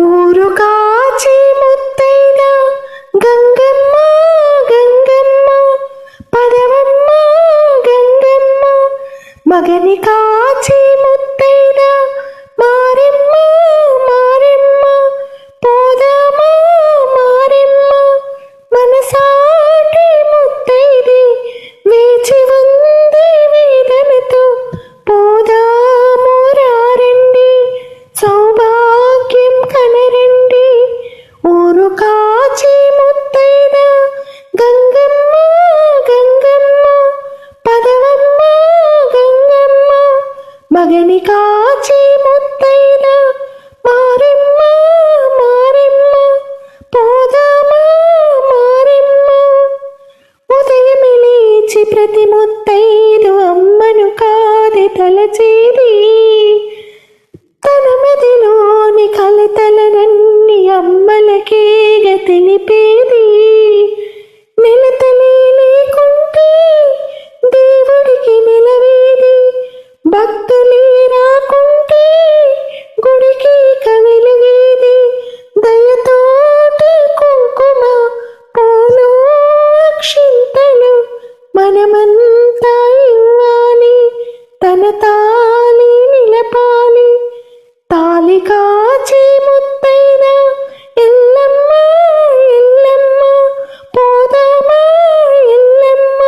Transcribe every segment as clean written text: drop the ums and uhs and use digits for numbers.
ఊరు కాచి ముత్తైన గంగమ్మ గంగమ్మ పదవమ్మ గంగమ్మ మగని కాచి ముత్తైన మారెమ్మ మారెమ్మ పోదామా మారెమ్మ మనసాటి ముత్తైది వేచి ఉంది వేదనతో పోదాము రండి సౌభాగ్యం కనరండి. ఊరు కాచి ముత్తైన గంగమ్మ గంగమ్మ పదవమ్మ గంగమ్మ మగని కాచి ముత్తైన మారెమ్మ మారెమ్మ పోదామా మారెమ్మ. ఉదయమే లేచి ప్రతి ముత్తైదు అమ్మను కాదే తలచేది, తన మదిలోని కలతలనన్ని అమ్మలకేగ తెలిపేది. నిలతలే లేకుంటే దేవుడికి నిలవేది, భక్తులే రాకుంటే గుడికి కవిలుగేది. దయతోటి కుంకుమ పూలు అక్షింతలు మనమంతా ఇవ్వాలి, తన తాళి నిలపాలి. తాళి కాచి ముత్తైన ఎల్లమ్మ ఎల్లమ్మ పోదామా ఎల్లమ్మ.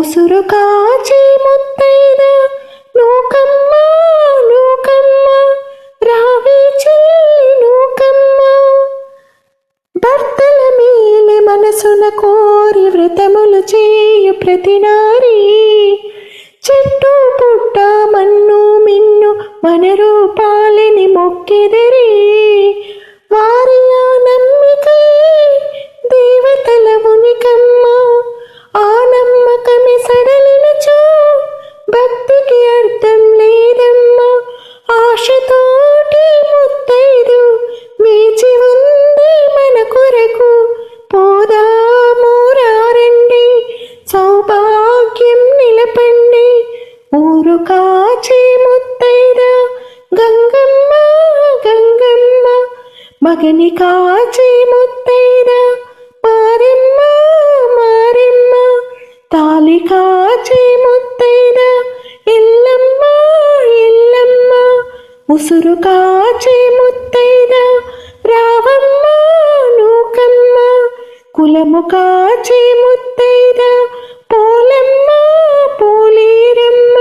ఉసురు కాచి ముత్తైన నూకమ్మ నూకమ్మ రావే చెల్లి నూకమ్మ. భర్తల మేలే మనసున కోరి వ్రతములు చేయు ప్రతి నారీ, చెట్టు పుట్ట మన్ను మిన్ను మన రూపాలని మొక్కెదరి. వారి ఆ నమ్మికై దేవతల ఉనికమ్మ, ఆ నమ్మకమే సడలినచో భక్తికి అర్థం లేదమ్మా. ఆశతోటి ముత్తైదు వేచి ఉంది మన కొరకు, పోదాము రండి సౌభాగ్యం నిలపండి. ఊరు కాచి ముత్తైద గంగమ్మ గంగమ్మ మగని కాచి ముత్తైద మారెమ్మ మారెమ్మ తాళి కాచి ముత్తైద ఎల్లమ్మ ఎల్లమ్మ. ఉసురు కాచి ముత్తైద రావమ్మ నూకమ్మ, కులము కాచి ముత్తైద పోలమ్మ పోలేరమ్మ.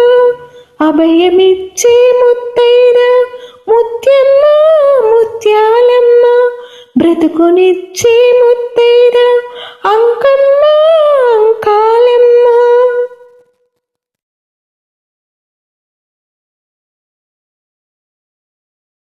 అభయమిచ్చే ముత్తైద ముత్యమ్మ ముత్యాలమ్మ, బ్రతుకునిచ్చే ముత్తైద అంకమ్మ అంక